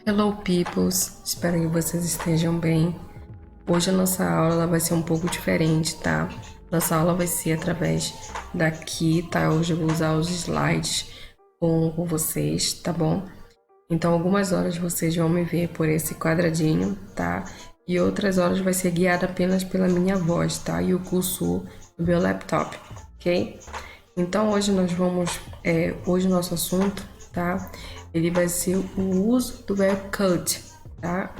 Hello peoples, espero que vocês estejam bem. Hoje a nossa aula ela vai ser um pouco diferente, tá? Nossa aula vai ser através daqui, tá? Hoje eu vou usar os slides com vocês, tá bom? Então algumas horas vocês vão me ver por esse quadradinho, tá? E outras horas vai ser guiada apenas pela minha voz, tá? E o curso do meu laptop, ok? Então hoje nós vamos, hoje o nosso assunto, tá? Ele vai ser o uso do verbo cut, tá?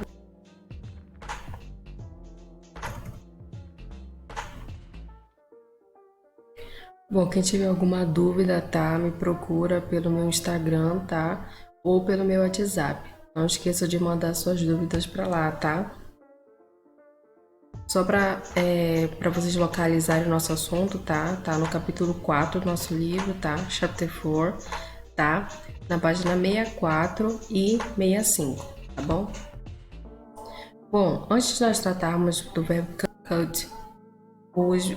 Bom, quem tiver alguma dúvida, tá? Me procura pelo meu Instagram, tá? Ou pelo meu WhatsApp. Não esqueça de mandar suas dúvidas para lá, tá? Só para vocês localizarem o nosso assunto, tá? Tá no capítulo 4 do nosso livro, tá? Chapter 4, tá? Na página 64 e 65, tá bom? Bom, antes de nós tratarmos do verbo cut,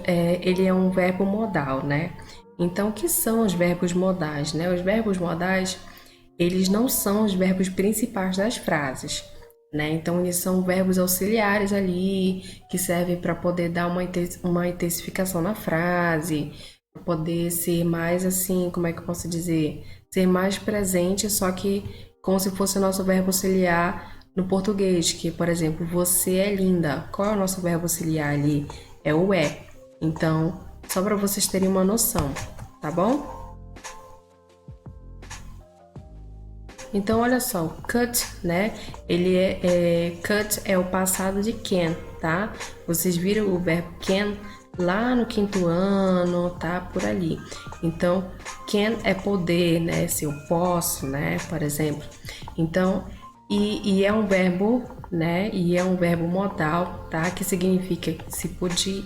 ele é um verbo modal, né? Então, o que são os verbos modais, né? Os verbos modais, eles não são os verbos principais das frases, né? Então, eles são verbos auxiliares ali, que servem para poder dar uma intensificação na frase, para poder ser mais assim, como é que eu posso dizer? Ser mais presente, só que como se fosse o nosso verbo auxiliar no português, que, por exemplo, você é linda. Qual é o nosso verbo auxiliar ali? É o é. Então, só para vocês terem uma noção, tá bom? Então, olha só, o cut, né? Cut é o passado de can, tá? Vocês viram o verbo can lá no quinto ano, tá? Por ali. Então, can é poder, né? Se eu posso, né? Por exemplo. Então, e é um verbo, né? E é um verbo modal, tá? Que significa se podia,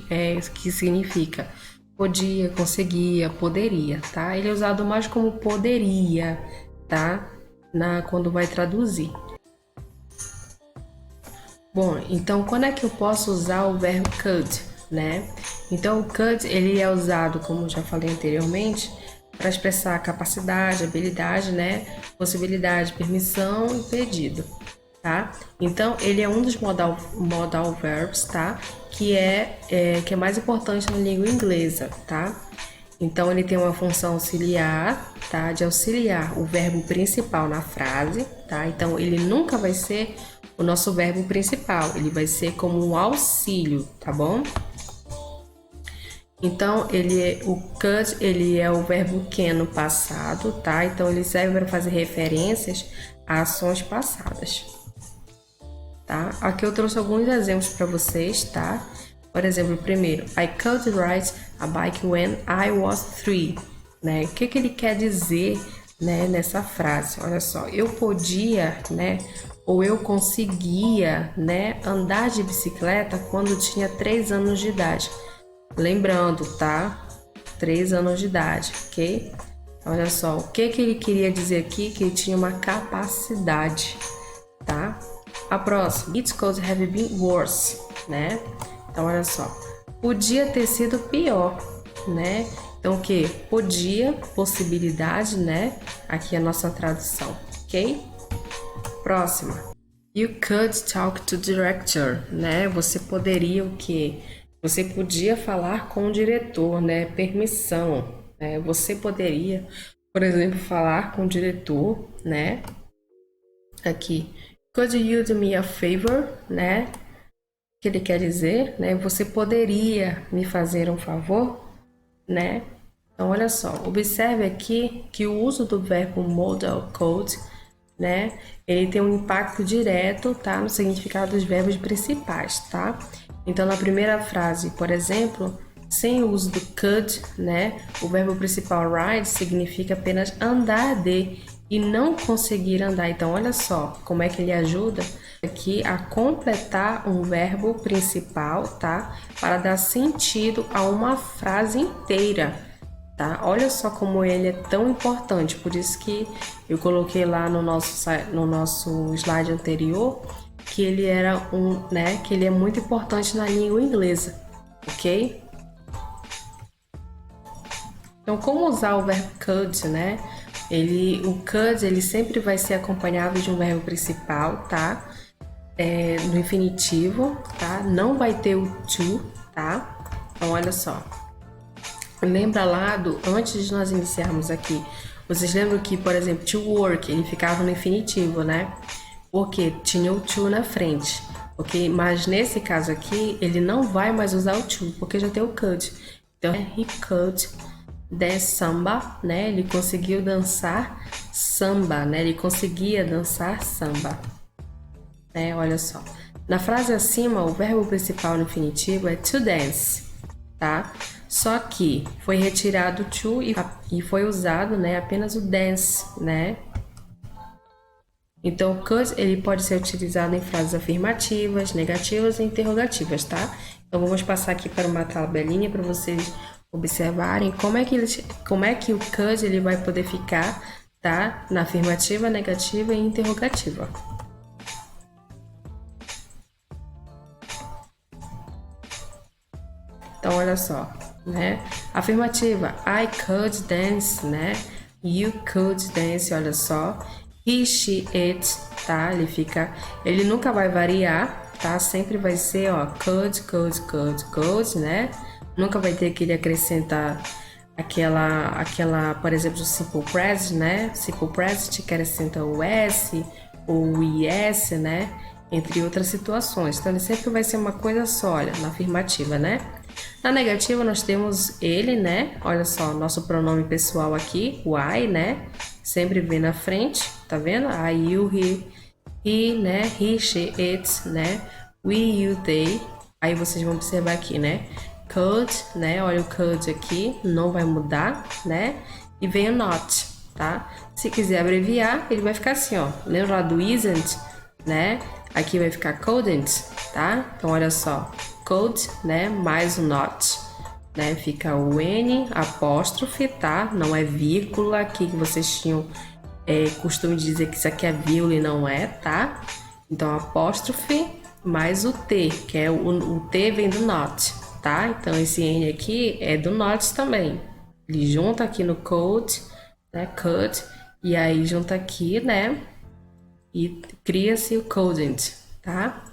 que significa podia, conseguia, poderia, tá? Ele é usado mais como poderia, tá? Quando vai traduzir. Bom, então quando é que eu posso usar o verbo could, né? Então o could ele é usado, como já falei anteriormente, para expressar capacidade, habilidade, né? Possibilidade, permissão e pedido, tá? Então ele é um dos modal verbs, tá? Que é mais importante na língua inglesa, tá? Então ele tem uma função auxiliar, tá? De auxiliar o verbo principal na frase, tá? Então ele nunca vai ser o nosso verbo principal, ele vai ser como um auxílio, tá bom? Então o could ele é o verbo can no passado, tá? Então ele serve para fazer referências a ações passadas, tá? Aqui eu trouxe alguns exemplos para vocês, tá? Por exemplo, primeiro, I could ride a bike when I was 3, né? O que ele quer dizer, né, nessa frase? Olha só, eu podia, né, ou eu conseguia, né, andar de bicicleta quando tinha 3 anos de idade. Lembrando, tá? 3 anos de idade, ok? Olha só, o que ele queria dizer aqui? Que ele tinha uma capacidade, tá? A próxima, it could have been worse, né? Então, olha só, podia ter sido pior, né? Então, o que? Podia, possibilidade, né? Aqui é a nossa tradução, ok? Próxima. You could talk to director, né? Você poderia o quê? Você podia falar com o diretor, né? Permissão, né? Você poderia, por exemplo, falar com o diretor, né? Aqui. Could you do me a favor, né? O que ele quer dizer, né? Você poderia me fazer um favor, né? Então, olha só, observe aqui que o uso do verbo modal code, né? Ele tem um impacto direto, tá? No significado dos verbos principais, tá? Então, na primeira frase, por exemplo, sem o uso do could, né? O verbo principal ride significa apenas andar de e não conseguir andar. Então, olha só como é que ele ajuda aqui a completar um verbo principal, tá? Para dar sentido a uma frase inteira, tá? Olha só como ele é tão importante. Por isso que eu coloquei lá no nosso slide anterior que ele era né? Que ele é muito importante na língua inglesa, ok? Então, como usar o verbo could, né? o could, ele sempre vai ser acompanhado de um verbo principal, tá? No infinitivo, tá? Não vai ter o to, tá? Então, olha só. Lembra lá antes de nós iniciarmos aqui, vocês lembram que, por exemplo, to work, ele ficava no infinitivo, né? Porque tinha o to na frente, ok? Mas nesse caso aqui, ele não vai mais usar o to, porque já tem o could. Então, he could dance samba, né? Ele conseguiu dançar samba, né? Ele conseguia dançar samba, né? Olha só. Na frase acima, o verbo principal no infinitivo é to dance, tá? Só que foi retirado to e foi usado, né, apenas o dance, né? Então, o could, ele pode ser utilizado em frases afirmativas, negativas e interrogativas, tá? Então, vamos passar aqui para uma tabelinha para vocês observarem como é que o could ele vai poder ficar, tá? Na afirmativa, negativa e interrogativa. Então, olha só, né? Afirmativa, I could dance, né? You could dance, olha só. He, she, it, tá? Ele nunca vai variar, tá? Sempre vai ser, ó, could, né? Nunca vai ter que ele acrescentar aquela, por exemplo, simple present, né? Simple present que acrescenta o s ou o is, né? Entre outras situações. Então, ele sempre vai ser uma coisa só, olha, na afirmativa, né? Na negativa, nós temos ele, né? Olha só, nosso pronome pessoal aqui, o I, né? Sempre vem na frente, tá vendo? I, you, he, né? He, she, it, né? We, you, they. Aí vocês vão observar aqui, né? Could, né? Olha o could aqui, não vai mudar, né? E vem o not, tá? Se quiser abreviar, ele vai ficar assim, ó. Lembra lá do isn't, né? Aqui vai ficar couldn't, tá? Então, olha só. Could, né? Mais o not, né? Fica o N, apóstrofe, tá? Não é vírgula aqui que vocês tinham costume de dizer que isso aqui é vírgula e não é, tá? Então, apóstrofe mais o T, que é o T vem do not, tá? Então, esse N aqui é do not também. Ele junta aqui no could, né? Could, e aí junta aqui, né? E cria-se o couldn't, tá?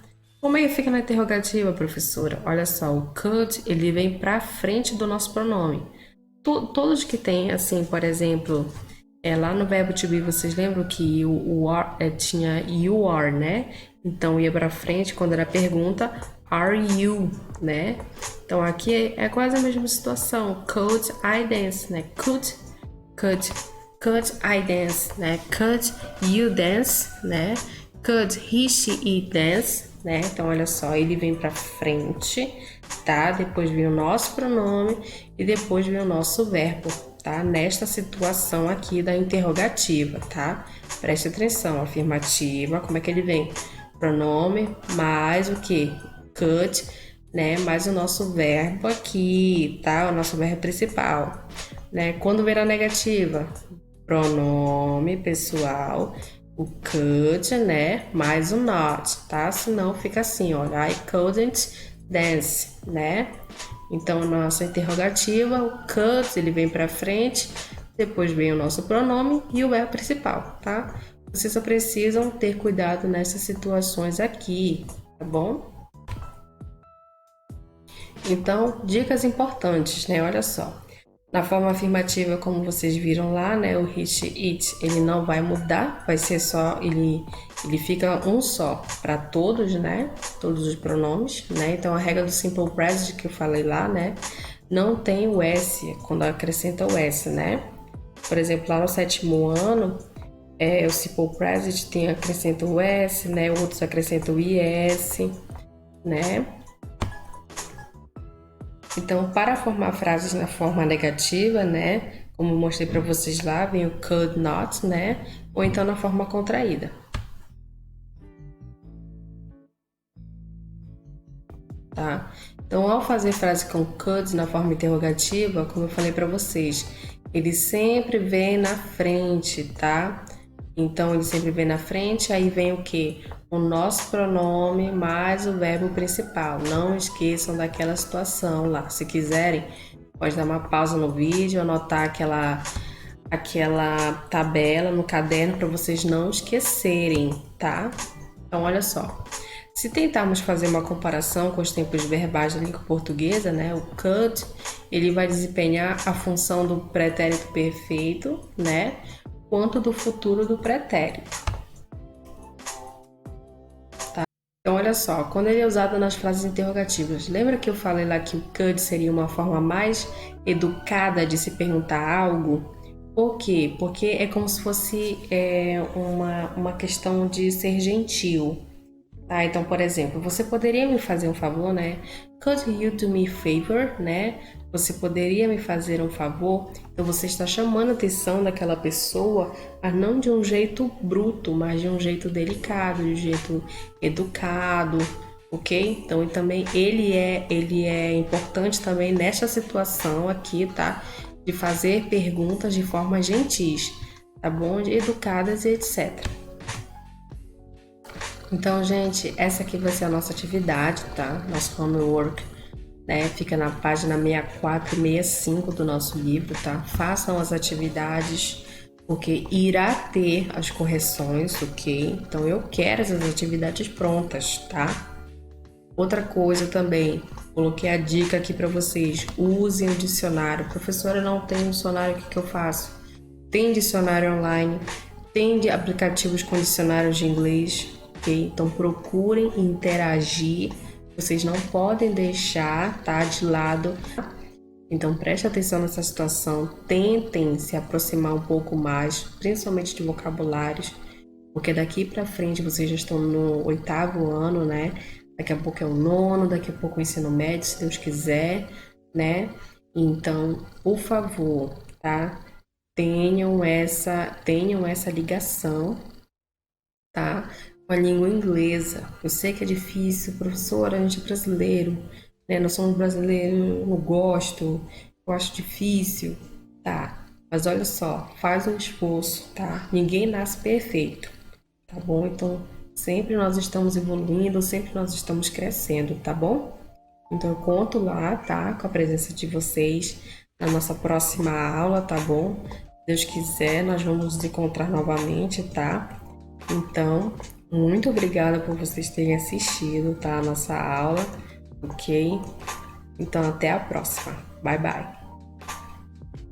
Como é que fica na interrogativa, professora? Olha só, o could, ele vem para frente do nosso pronome. Todos que tem, assim, por exemplo, lá no verbo to be, vocês lembram que o are, tinha you are, né? Então, ia para frente quando era pergunta, are you, né? Então, aqui é quase a mesma situação. Could I dance, né? Could I dance, né? Could you dance, né? Could he, she, it dance, né? Então, olha só, ele vem pra frente, tá? Depois vem o nosso pronome e depois vem o nosso verbo, tá? Nesta situação aqui da interrogativa, tá? Preste atenção, afirmativa, como é que ele vem? Pronome mais o que? Could, né? Mais o nosso verbo aqui, tá? O nosso verbo principal, né? Quando vem a negativa, pronome pessoal, o could, né? Mais o not, tá? Senão fica assim, olha, I couldn't dance, né? Então, nossa interrogativa, o could, ele vem pra frente, depois vem o nosso pronome e o verbo principal, tá? Vocês só precisam ter cuidado nessas situações aqui, tá bom? Então, dicas importantes, né? Olha só. Na forma afirmativa, como vocês viram lá, né? O he, she, it, ele não vai mudar, vai ser só, ele fica um só para todos, né? Todos os pronomes, né? Então, a regra do simple present que eu falei lá, né? Não tem o S, quando acrescenta o S, né? Por exemplo, lá no 7º ano, o simple present acrescenta o S, né? Outros acrescentam o IS, né? Então, para formar frases na forma negativa, né? Como eu mostrei para vocês lá, vem o could not, né? Ou então na forma contraída. Tá? Então, ao fazer frase com could na forma interrogativa, como eu falei para vocês, ele sempre vem na frente, tá? Então, ele sempre vem na frente, aí vem o quê? O nosso pronome mais o verbo principal. Não esqueçam daquela situação lá. Se quiserem, pode dar uma pausa no vídeo, anotar aquela tabela no caderno para vocês não esquecerem, tá? Então, olha só. Se tentarmos fazer uma comparação com os tempos verbais da língua portuguesa, né? O could, ele vai desempenhar a função do pretérito perfeito, né? Quanto do futuro do pretérito. Tá? Então, olha só. Quando ele é usado nas frases interrogativas, lembra que eu falei lá que o could seria uma forma mais educada de se perguntar algo? Por quê? Porque é como se fosse uma questão de ser gentil. Tá, então, por exemplo, você poderia me fazer um favor, né? Could you do me a favor, né? Você poderia me fazer um favor? Então, você está chamando a atenção daquela pessoa, mas não de um jeito bruto, mas de um jeito delicado, de um jeito educado, ok? Então, e também ele é importante também nesta situação aqui, tá? De fazer perguntas de forma gentis, tá bom? Educadas e etc. Então, gente, essa aqui vai ser a nossa atividade, tá? Nosso homework, né? Fica na página 64 e 65 do nosso livro, tá? Façam as atividades, porque irá ter as correções, ok? Então, eu quero essas atividades prontas, tá? Outra coisa também, coloquei a dica aqui para vocês, usem o dicionário. Professora, não tem um dicionário, o que eu faço? Tem dicionário online, tem aplicativos com dicionários de inglês, ok? Então procurem interagir, vocês não podem deixar, tá, de lado. Então preste atenção nessa situação, tentem se aproximar um pouco mais, principalmente de vocabulários, porque daqui para frente vocês já estão no 8º ano, né? Daqui a pouco é o 9º, daqui a pouco é o ensino médio, se Deus quiser, né? Então, por favor, tá? Tenham essa ligação, tá? Com a língua inglesa. Eu sei que é difícil, professora, a gente é brasileiro, né? Nós somos brasileiros, eu acho difícil, tá? Mas olha só, faz um esforço, tá? Ninguém nasce perfeito, tá bom? Então, sempre nós estamos evoluindo, sempre nós estamos crescendo, tá bom? Então, eu conto lá, tá? Com a presença de vocês na nossa próxima aula, tá bom? Se Deus quiser, nós vamos nos encontrar novamente, tá? Então, muito obrigada por vocês terem assistido, tá? A nossa aula, ok? Então, até a próxima. Bye, bye.